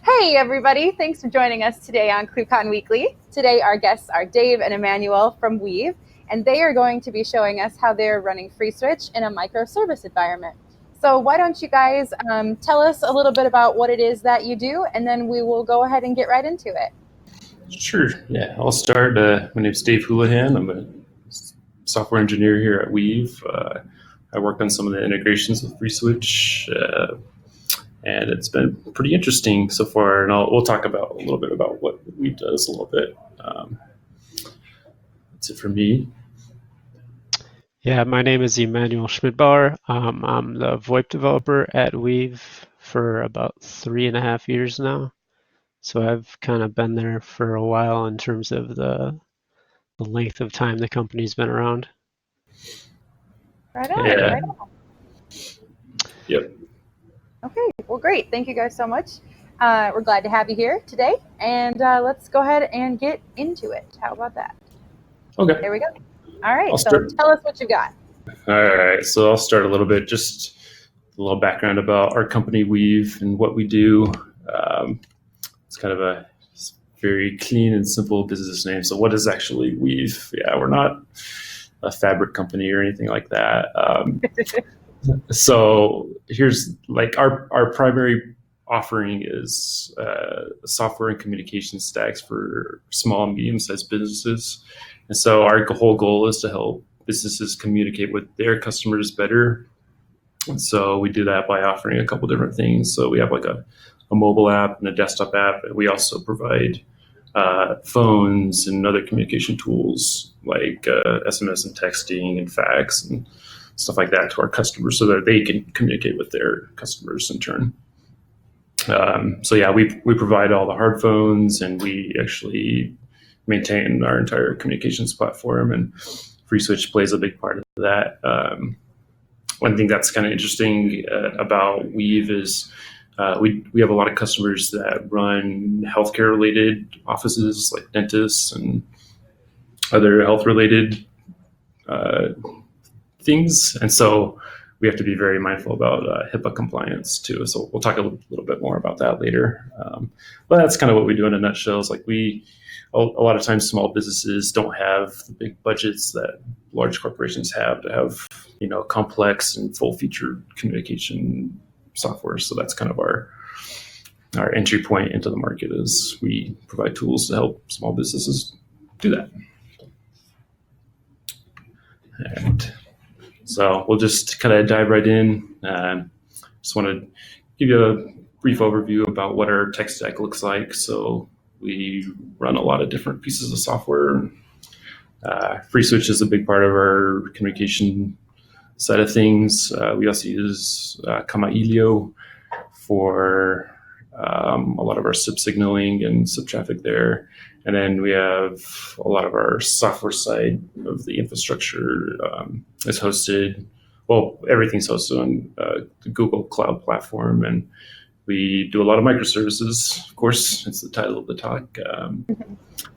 Hey everybody, thanks for joining us today on ClueCon Weekly. Today our guests are Dave and Emmanuel from Weave, and they are going to be showing us how they're running FreeSWITCH in a microservice environment. So why don't you guys tell us a little bit about what it is that you do, and then we will go ahead and get right into it. Sure. Yeah, I'll start. My name's Dave Hulihan. I'm a software engineer here at Weave. I work on some of the integrations with FreeSWITCH, and it's been pretty interesting so far. And we'll talk about a little bit about what Weave does a little bit. That's it for me. Yeah, my name is Emmanuel Schmidbauer. I'm the VoIP developer at Weave for about 3.5 years now. So I've kind of been there for a while in terms of the length of time the company's been around. Right on. Yeah. Right on. Yep. Okay, well, great. Thank you guys so much. We're glad to have you here today, and let's go ahead and get into it. How about that? Okay. There we go. All right, I'll so start. tell us what you got. All right. So I'll start a little bit, just a little background about our company, Weave, and what we do. It's kind of a very clean and simple business name. So what is actually Weave? Yeah, we're not a fabric company or anything like that. So here's like our primary offering is software and communication stacks for small and medium-sized businesses. And so our whole goal is to help businesses communicate with their customers better. And so we do that by offering a couple different things. So we have like a mobile app and a desktop app. We also provide phones and other communication tools like SMS and texting and fax and stuff like that to our customers so that they can communicate with their customers in turn. So yeah, we provide all the hard phones, and we actually maintain our entire communications platform, and FreeSWITCH plays a big part of that. One thing that's kind of interesting about Weave is we have a lot of customers that run healthcare related offices like dentists and other health related things. And so we have to be very mindful about HIPAA compliance too. So we'll talk a little bit more about that later. But that's kind of what we do in a nutshell. Is like a lot of times small businesses don't have the big budgets that large corporations have to have, complex and full featured communication software. So that's kind of our entry point into the market is we provide tools to help small businesses do that. And so we'll just kind of dive right in. Just want to give you a brief overview about what our tech stack looks like. So we run a lot of different pieces of software. FreeSWITCH is a big part of our communication side of things. We also use Kamailio for a lot of our SIP signaling and SIP traffic there. And then we have a lot of our software side of the infrastructure is hosted. Well, everything's hosted on the Google Cloud platform, and we do a lot of microservices. Of course, it's the title of the talk.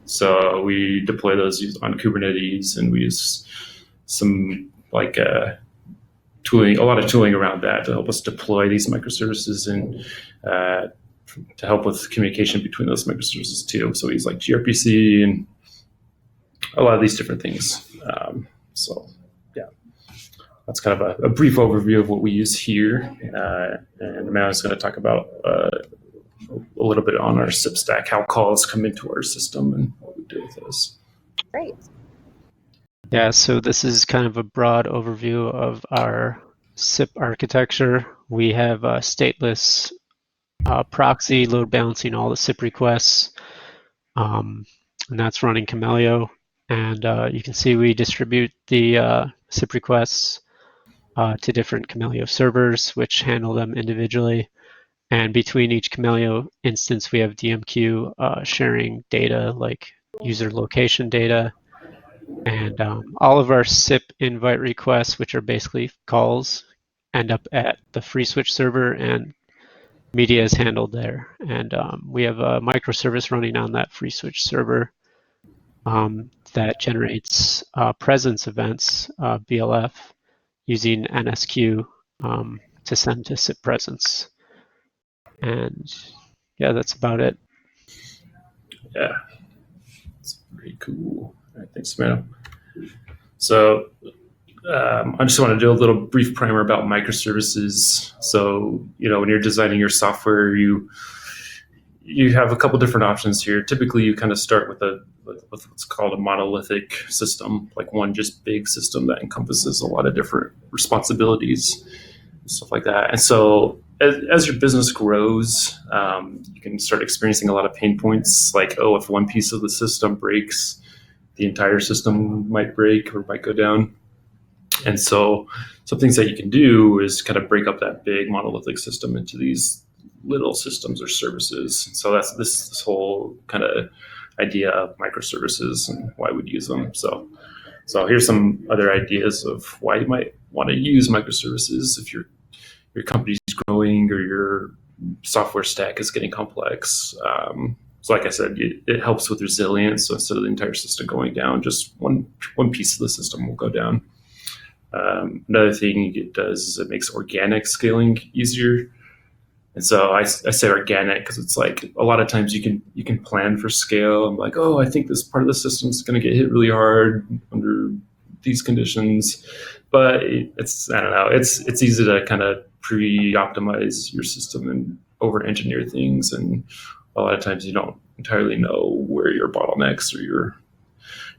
So we deploy those on Kubernetes, and we use some tooling, a lot of tooling around that to help us deploy these microservices and to help with communication between those microservices too. So we use like gRPC and a lot of these different things. So yeah, that's kind of a brief overview of what we use here. And Matt's going to talk about a little bit on our SIP stack, how calls come into our system and what we do with those. Great. Yeah, so this is kind of a broad overview of our SIP architecture. We have a stateless proxy load balancing all the SIP requests, and that's running Camelio. And you can see we distribute the SIP requests to different Camelio servers, which handle them individually. And between each Camelio instance, we have DMQ sharing data like user location data. And all of our SIP invite requests, which are basically calls, end up at the FreeSWITCH server, and media is handled there. And we have a microservice running on that FreeSWITCH server that generates presence events, BLF, using NSQ to send to SIP presence. And yeah, that's about it. Yeah, it's pretty cool. All right, thanks, man. So I just want to do a little brief primer about microservices. So, when you're designing your software, you have a couple different options here. Typically, you kind of start with what's called a monolithic system, like one just big system that encompasses a lot of different responsibilities and stuff like that. And so as your business grows, you can start experiencing a lot of pain points, like, if one piece of the system breaks, the entire system might break or might go down. And so some things that you can do is kind of break up that big monolithic system into these little systems or services. So that's this whole kind of idea of microservices and why we'd use them. So here's some other ideas of why you might want to use microservices if your company's growing or your software stack is getting complex. So like I said, it helps with resilience. So instead of the entire system going down, just one piece of the system will go down. Another thing it does is it makes organic scaling easier. And so I say organic because it's like a lot of times you can plan for scale. I'm like, I think this part of the system is going to get hit really hard under these conditions. But it's easy to kind of pre-optimize your system and over-engineer things. And a lot of times you don't entirely know where your bottlenecks or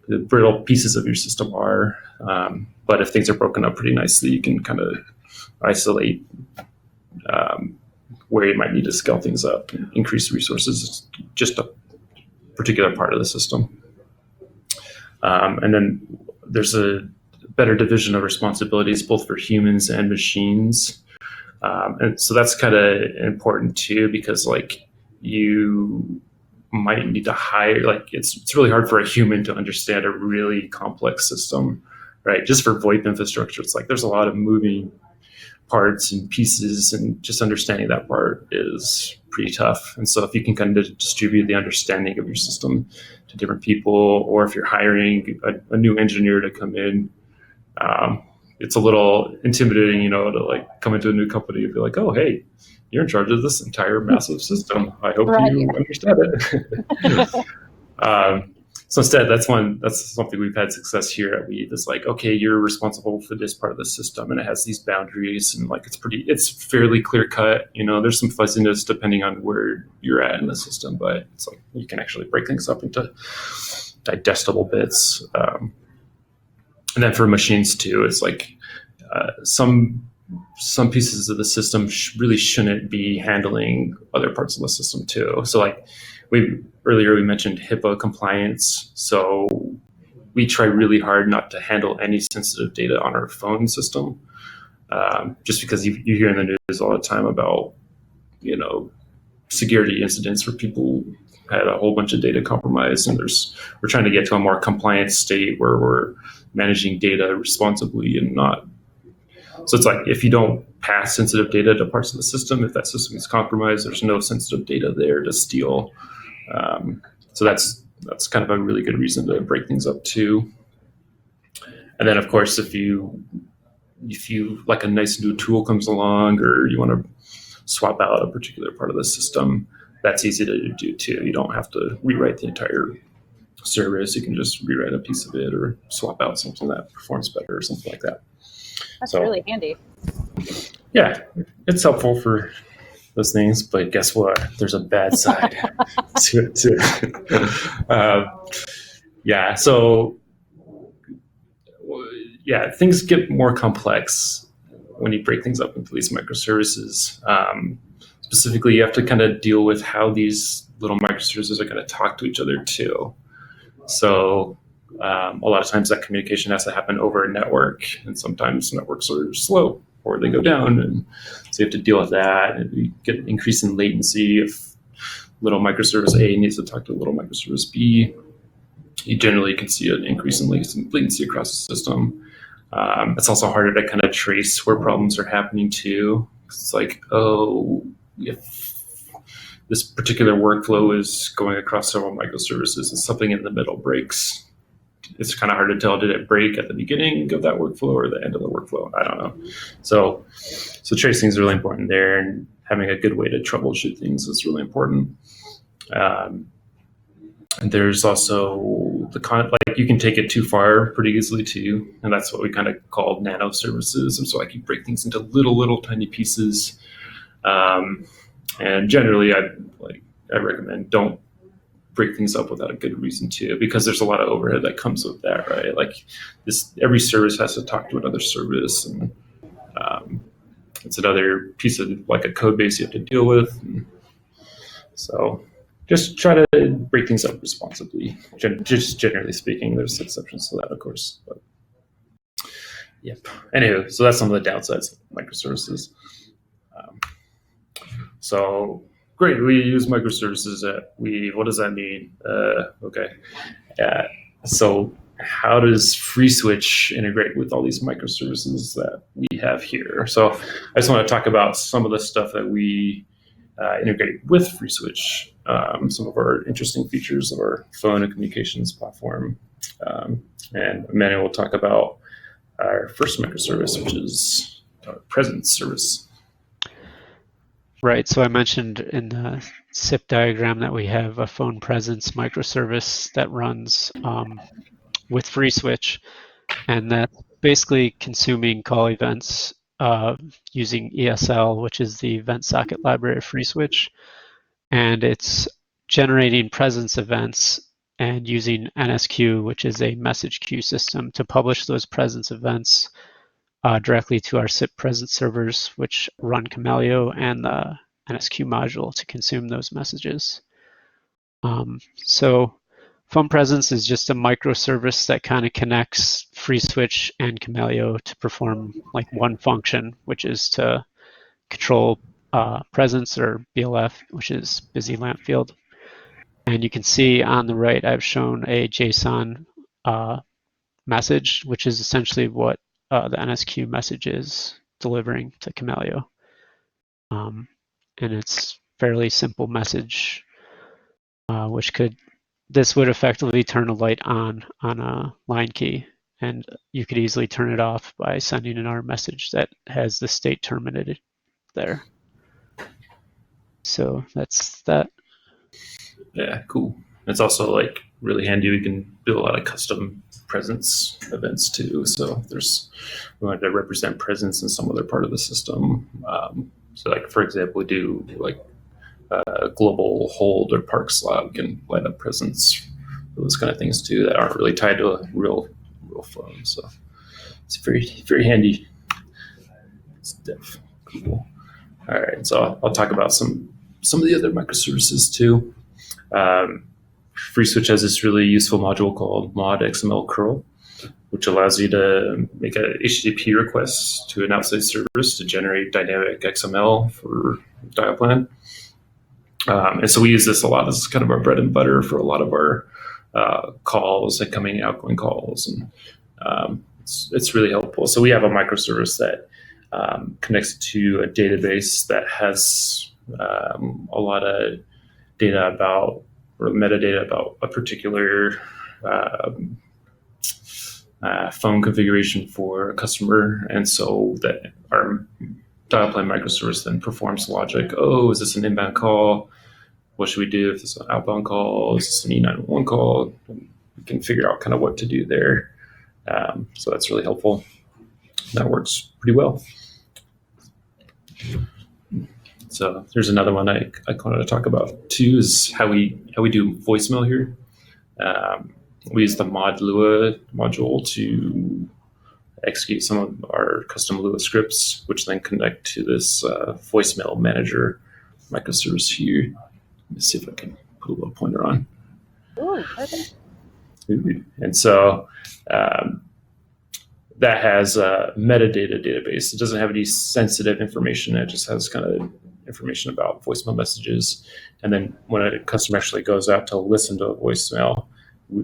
the brittle pieces of your system are. But if things are broken up pretty nicely, you can kind of isolate where you might need to scale things up and increase resources, just a particular part of the system. And then there's a better division of responsibilities, both for humans and machines. And so that's kind of important too, because you might need to hire, it's really hard for a human to understand a really complex system, right? Just for VoIP infrastructure, it's there's a lot of moving parts and pieces, and just understanding that part is pretty tough. And so if you can kind of distribute the understanding of your system to different people, or if you're hiring a new engineer to come in, it's a little intimidating, to come into a new company and be like, oh, hey, you're in charge of this entire massive system. I hope you understand it. So instead, that's something we've had success here at Weave. Is okay, you're responsible for this part of the system, and it has these boundaries, and it's fairly clear cut. There's some fuzziness depending on where you're at in the system, but it's you can actually break things up into digestible bits. And then for machines too, it's some pieces of the system really shouldn't be handling other parts of the system too. So earlier we mentioned HIPAA compliance. So we try really hard not to handle any sensitive data on our phone system, just because you hear in the news all the time about, security incidents where people had a whole bunch of data compromised, and we're trying to get to a more compliant state where we're managing data responsibly and not. So it's if you don't pass sensitive data to parts of the system, if that system is compromised, there's no sensitive data there to steal. So that's kind of a really good reason to break things up too. And then of course, if you a nice new tool comes along, or you want to swap out a particular part of the system, that's easy to do too. You don't have to rewrite the entire service. You can just rewrite a piece of it or swap out something that performs better or something like that. That's really handy. Yeah, it's helpful for those things, but guess what? There's a bad side to it too. Things get more complex when you break things up into these microservices. Specifically, you have to kind of deal with how these little microservices are going to talk to each other too. So a lot of times that communication has to happen over a network, and sometimes networks are slow or they go down, and so you have to deal with that, and you get an increase in latency if little microservice A needs to talk to little microservice B. You generally can see an increase in latency across the system. It's also harder to kind of trace where problems are happening too. It's if this particular workflow is going across several microservices and something in the middle breaks, it's kind of hard to tell, did it break at the beginning of that workflow or the end of the workflow? I don't know. So tracing is really important there, and having a good way to troubleshoot things is really important. And there's also you can take it too far pretty easily too, and that's what we kind of call nano services. And so you break things into little tiny pieces. And generally, I recommend don't break things up without a good reason too, because there's a lot of overhead that comes with that, right? Like every service has to talk to another service, and it's another piece of like a code base you have to deal with. And so just try to break things up responsibly. Just generally speaking, there's exceptions to that, of course. But yep. Anyway, so that's some of the downsides of microservices. So great, we use microservices at Weave. What does that mean? Okay. So how does FreeSWITCH integrate with all these microservices that we have here? So I just want to talk about some of the stuff that we integrate with FreeSWITCH, some of our interesting features of our phone and communications platform. And Emmanuel will talk about our first microservice, which is our presence service. Right, so I mentioned in the SIP diagram that we have a phone presence microservice that runs with FreeSWITCH, and that's basically consuming call events using ESL, which is the event socket library of FreeSWITCH, and it's generating presence events and using NSQ, which is a message queue system, to publish those presence events directly to our SIP presence servers, which run Camelio and the NSQ module to consume those messages. So phone presence is just a microservice that kind of connects FreeSWITCH and Camelio to perform like one function, which is to control presence, or BLF, which is busy lamp field. And you can see on the right, I've shown a JSON message, which is essentially what the NSQ message is delivering to Camelio. And it's fairly simple message, this would effectively turn a light on a line key, and you could easily turn it off by sending an error message that has the state terminated there. So that's that. Yeah, cool. It's also like really handy. We can build a lot of custom presence events too. So we wanted to represent presence in some other part of the system. So like, for example, we do like global hold or park slot. We can light up presence, those kind of things too that aren't really tied to a real phone. So it's very handy. It's cool. All right, so I'll talk about some of the other microservices too. FreeSWITCH has this really useful module called mod XML Curl, which allows you to make a HTTP request to an outside service to generate dynamic XML for dial plan. And so we use this a lot. This is kind of our bread and butter for a lot of our calls, like coming and outgoing calls, and it's really helpful. So we have a microservice that connects to a database that has a lot of data about, or metadata about, a particular phone configuration for a customer, and so that our dial plan microservice then performs logic. Oh, is this an inbound call? What should we do if it's an outbound call? Is this an E911 call? We can figure out kind of what to do there. So that's really helpful. That works pretty well. So there's another one I wanted to talk about too, is how we do voicemail here. We use the mod Lua module to execute some of our custom Lua scripts, which then connect to this voicemail manager microservice here. Let me see if I can put a little pointer on. Ooh, perfect. And so that has a metadata database. It doesn't have any sensitive information. It just has kind of information about voicemail messages. And then when a customer actually goes out to listen to a voicemail,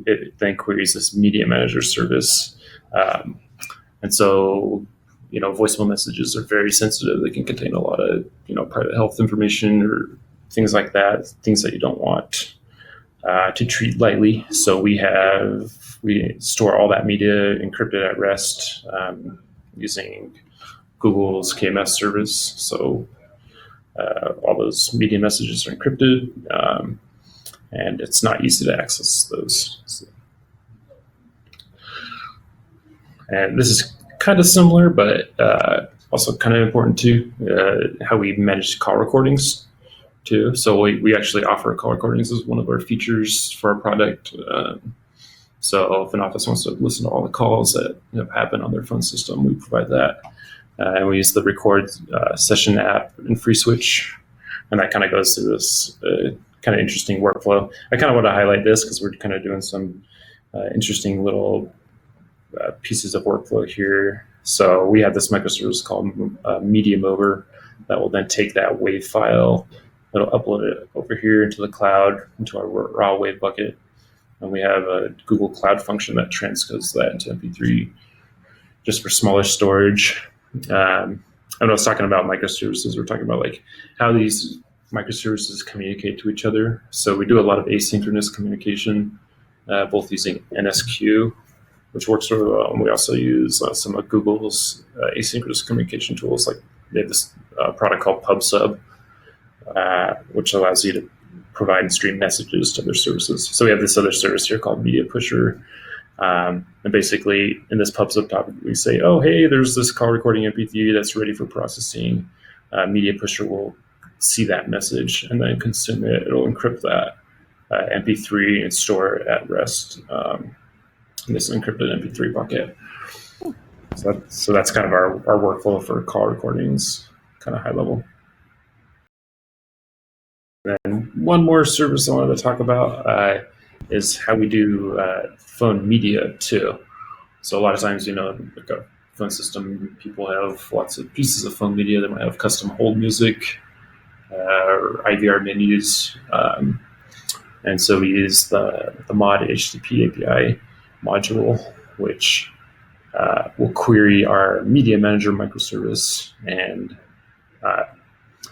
it then queries this media manager service. And so, voicemail messages are very sensitive. They can contain a lot of, private health information or things like that, things that you don't want. to treat lightly. So we store all that media encrypted at rest using Google's KMS service. So all those media messages are encrypted, and it's not easy to access those. So, and this is kind of similar, but also kind of important too, how we manage call recordings too. So we actually offer call recordings as one of our features for our product. So if an office wants to listen to all the calls that have happened on their phone system, we provide that. And we use the record session app in FreeSWITCH. And that kind of goes through this kind of interesting workflow. I kind of want to highlight this because we're kind of doing some interesting little pieces of workflow here. So we have this microservice called Media Mover that will then take that WAV file, it'll upload it over here into the cloud, into our raw WAV bucket. And we have a Google Cloud function that transcodes that into MP3 just for smaller storage. I was talking about microservices. We're talking about like how these microservices communicate to each other. So we do a lot of asynchronous communication, both using NSQ, which works really well. And we also use some of Google's asynchronous communication tools. Like they have this product called PubSub, which allows you to provide and stream messages to other services. So we have this other service here called Media Pusher. And basically in this PubSub topic, we say, oh, hey, there's this call recording MP3 that's ready for processing. Media Pusher will see that message and then consume it. It'll encrypt that MP3 and store it at rest in this encrypted MP3 bucket. So that's kind of our workflow for call recordings, kind of high level. And one more service I wanted to talk about is how we do phone media too. So a lot of times, like a phone system, people have lots of pieces of phone media. They might have custom hold music or IVR menus. And so we use the mod HTTP API module, which will query our media manager microservice. And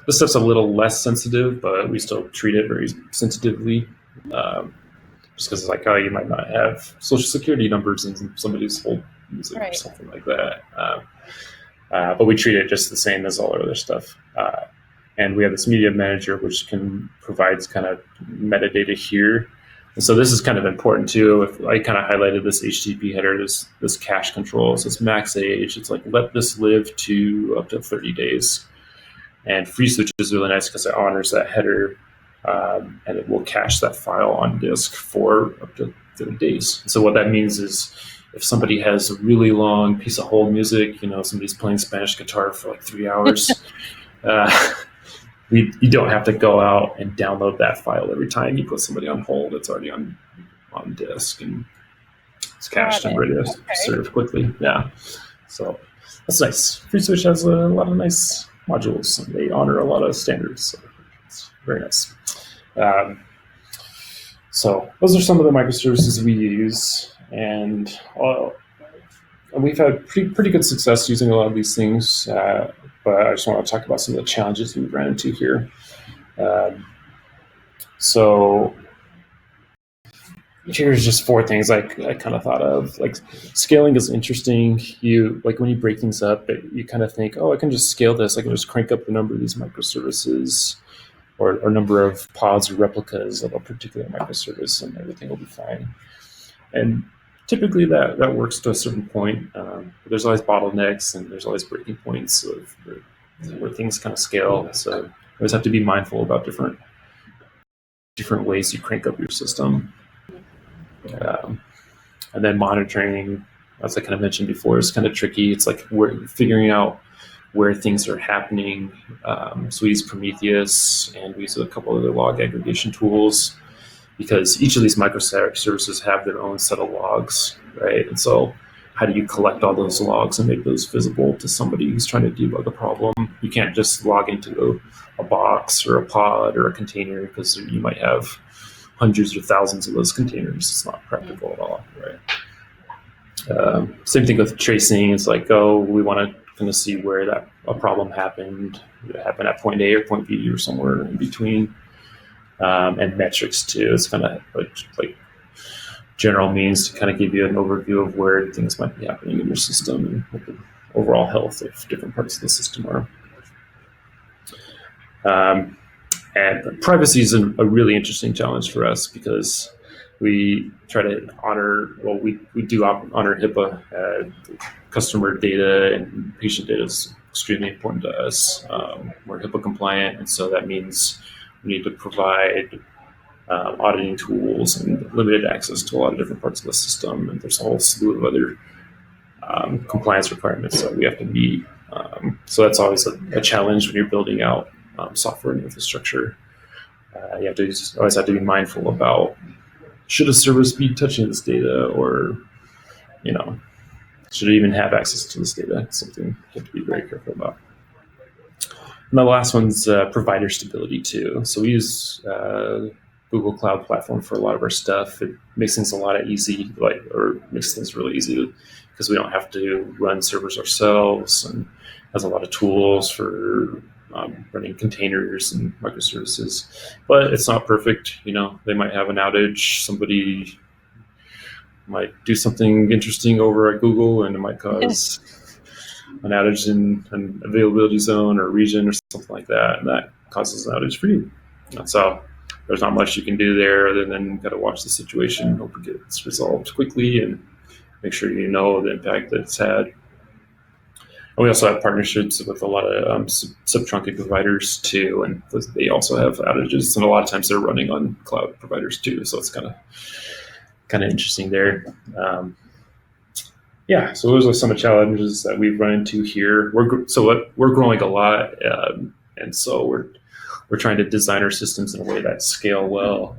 this stuff's a little less sensitive, but we still treat it very sensitively. Just because it's like, oh, you might not have social security numbers in somebody's hold music or something like that. But we treat it just the same as all our other stuff. And we have this media manager, which provides kind of metadata here. And so this is kind of important too. If I kind of highlighted this HTTP header, this cache control. So it's max age. It's like, let this live to up to 30 days. And FreeSWITCH is really nice because it honors that header, and it will cache that file on disk for up to 30 days. So what that means is if somebody has a really long piece of hold music, somebody's playing Spanish guitar for like 3 hours, you don't have to go out and download that file every time you put somebody on hold. It's already on disk and it's cached and ready to serve quickly. Yeah, so that's nice. FreeSWITCH has a lot of nice modules, and they honor a lot of standards. So it's very nice. So those are some of the microservices we use, and we've had pretty good success using a lot of these things. But I just want to talk about some of the challenges we've ran into here. So here's just 4 things I kind of thought of. Like, scaling is interesting. When you break things up, you kind of think, oh, I can just scale this. I can just crank up the number of these microservices or number of pods or replicas of a particular microservice, and everything will be fine. And typically that works to a certain point. But there's always bottlenecks and there's always breaking points where things kind of scale. So you always have to be mindful about different ways you crank up your system. And then monitoring, as I kind of mentioned before, is kind of tricky. It's like we're figuring out where things are happening. So we use Prometheus and we use a couple other log aggregation tools, because each of these microservices have their own set of logs, right? And so how do you collect all those logs and make those visible to somebody who's trying to debug a problem? You can't just log into a box or a pod or a container, because you might have hundreds or thousands of those containers. It's not practical at all, right? Same thing with tracing. It's like, we want to kind of see where a problem happened. Did it happen at point A or point B or somewhere in between? and metrics too. It's kind of like general means to kind of give you an overview of where things might be happening in your system and what the overall health of different parts of the system are. And privacy is a really interesting challenge for us because we try to honor, well, we do honor HIPAA. Customer data and patient data is extremely important to us. We're HIPAA compliant, and so that means we need to provide auditing tools and limited access to a lot of different parts of the system. And there's a whole slew of other compliance requirements that we have to meet. So that's always a challenge when you're building out software and infrastructure. You have to always have to be mindful about, should a service be touching this data, or should it even have access to this data? It's something you have to be very careful about. And the last one's provider stability too. So we use Google Cloud Platform for a lot of our stuff. It makes things makes things really easy because we don't have to run servers ourselves, and has a lot of tools for running containers and microservices. But it's not perfect. They might have an outage. Somebody might do something interesting over at Google, and it might cause an outage in an availability zone or region or something like that, and that causes an outage for you. So there's not much you can do there other than got to watch the situation, hope it gets resolved quickly, and make sure you know the impact that it's had. And we also have partnerships with a lot of sub-trunking providers too, and they also have outages, and a lot of times they're running on cloud providers too. So it's kind of interesting there. So those are some of the challenges that we've run into here. We're growing a lot, and so we're trying to design our systems in a way that scale well.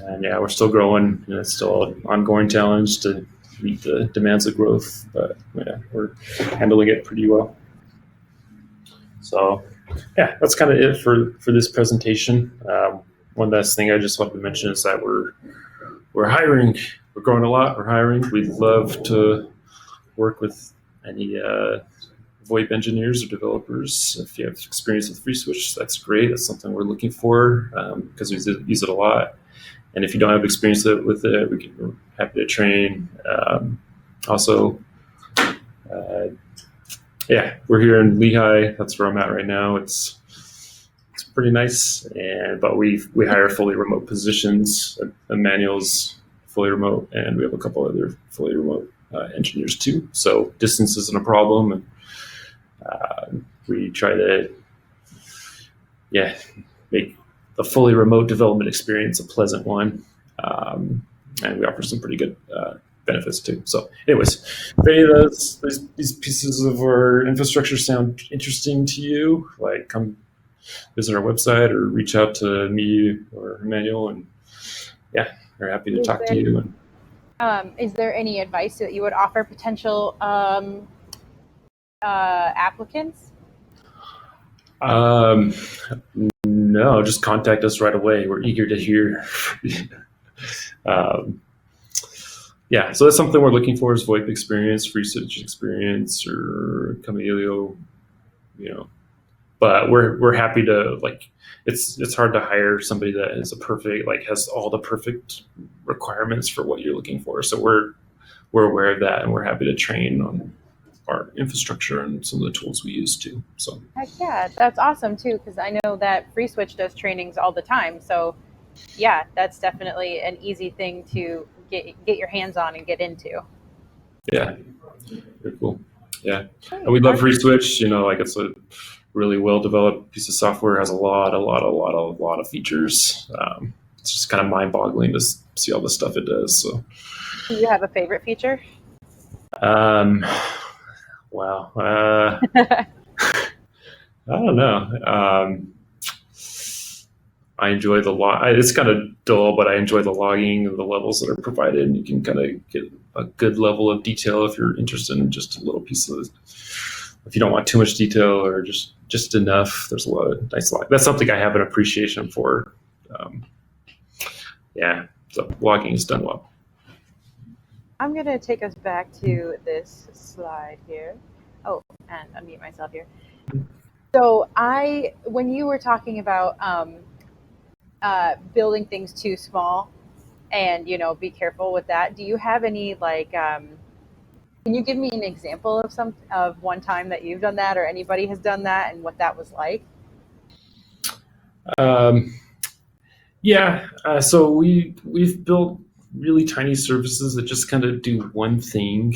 We're still growing, and it's still an ongoing challenge to meet the demands of growth, but we're handling it pretty well. So that's kind of it for this presentation. One last thing I just wanted to mention is that we're hiring. We're growing a lot. We're hiring. We'd love to work with any VoIP engineers or developers. If you have experience with FreeSWITCH, that's great. That's something we're looking for because we use it a lot. And if you don't have experience with it, we're happy to train. We're here in Lehigh. That's where I'm at right now. It's pretty nice, but we hire fully remote positions. Emmanuel's fully remote, and we have a couple other fully remote engineers too. So distance isn't a problem, and we try to make the fully remote development experience a pleasant one, and we offer some pretty good benefits too. So anyways, if any of these pieces of our infrastructure sound interesting to you, come visit our website or reach out to me or Emmanuel, and we're happy to talk to you. Is there any advice that you would offer potential applicants? No, just contact us right away. We're eager to hear. So that's something we're looking for, is VoIP experience, FreeSWITCH experience, or Camilio, But we're happy to it's hard to hire somebody that is has all the perfect requirements for what you're looking for. So we're aware of that, and we're happy to train on our infrastructure and some of the tools we use too. So heck yeah, that's awesome too, because I know that FreeSWITCH does trainings all the time. So that's definitely an easy thing to get your hands on and get into. Yeah, very cool. Yeah, and we love FreeSWITCH. It's a really well developed piece of software. Has a lot of features. It's just kind of mind boggling to see all the stuff it does. So, do you have a favorite feature? Wow. I don't know. I enjoy the log. It's kind of dull, but I enjoy the logging and the levels that are provided. And you can kind of get a good level of detail if you're interested in just a little piece of it. If you don't want too much detail or just enough, there's a lot of nice log. That's something I have an appreciation for. So logging is done well. I'm going to take us back to this slide here. Oh, and unmute myself here. So when you were talking about building things too small, and be careful with that. Do you have any can you give me an example of one time that you've done that, or anybody has done that, and what that was like? Um, yeah, so we've built really tiny services that just kind of do one thing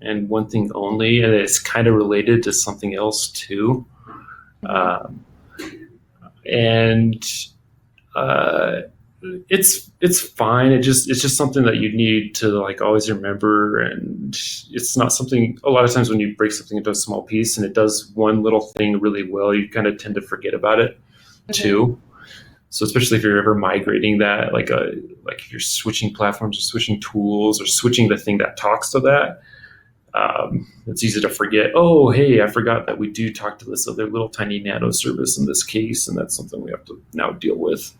and one thing only, and it's kind of related to something else too. Um, and uh, it's fine. It's just something that you need to like always remember, and it's not something. A lot of times when you break something into a small piece and it does one little thing really well, you kind of tend to forget about it too. So especially if you're ever migrating that, like if you're switching platforms or switching tools or switching the thing that talks to that, it's easy to forget. Oh, hey, I forgot that we do talk to this other little tiny nano service in this case, and that's something we have to now deal with.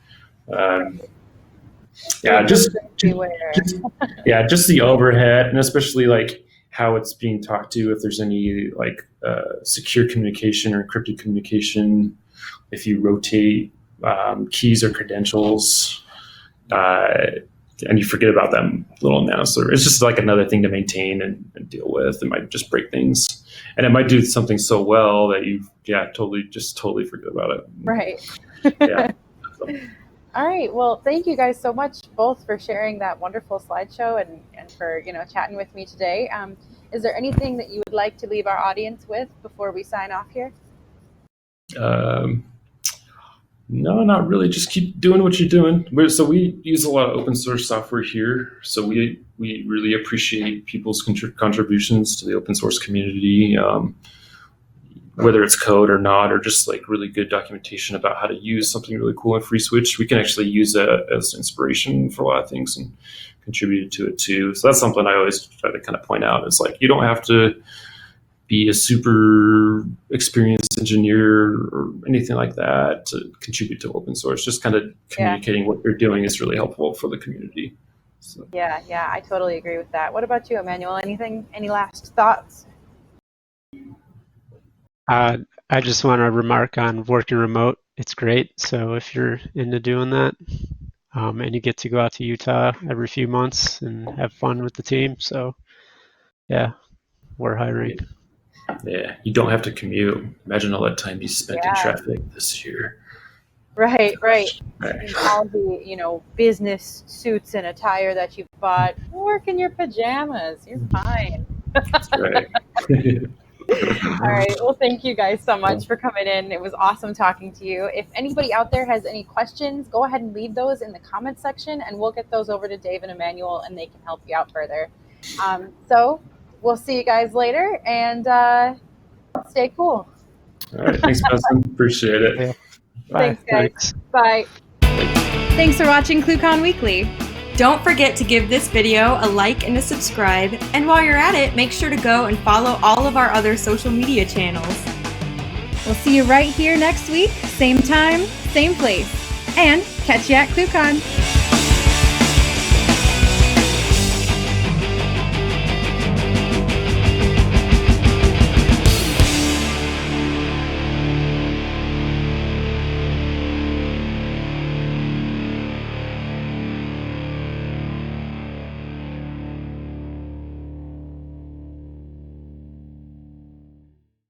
Yeah, just the overhead, and especially like how it's being talked to. If there's any like secure communication or encrypted communication, if you rotate keys or credentials, and you forget about that little nano server, it's just like another thing to maintain and deal with. It might just break things, and it might do something so well that you totally forget about it. Right. Yeah. So. All right. Well, thank you guys so much both for sharing that wonderful slideshow and for chatting with me today. Is there anything that you would like to leave our audience with before we sign off here? No, not really. Just keep doing what you're doing. So we use a lot of open source software here. So we really appreciate people's contributions to the open source community, whether it's code or not, or just like really good documentation about how to use something really cool in FreeSWITCH. We can actually use that as inspiration for a lot of things and contribute to it too. So that's something I always try to kind of point out. Is like, you don't have to be a super experienced engineer or anything like that to contribute to open source. Just kind of communicating what you're doing is really helpful for the community. So. Yeah, I totally agree with that. What about you, Emmanuel? Any last thoughts? I just want to remark on working remote. It's great. So if you're into doing that, and you get to go out to Utah every few months and have fun with the team. So yeah, we're hiring. Yeah, you don't have to commute. Imagine all that time you spent in traffic this year. Right. And all the, business suits and attire that you've bought. Work in your pajamas. You're fine. That's right. All right. Well, thank you guys so much for coming in. It was awesome talking to you. If anybody out there has any questions, go ahead and leave those in the comments section, and we'll get those over to Dave and Emmanuel, and they can help you out further. So we'll see you guys later, and stay cool. All right. Thanks, Justin. Appreciate it. Yeah. Bye. Thanks, guys. Thanks. Bye. Thanks for watching ClueCon Weekly. Don't forget to give this video a like and a subscribe, and while you're at it, make sure to go and follow all of our other social media channels. We'll see you right here next week, same time, same place, and catch you at ClueCon.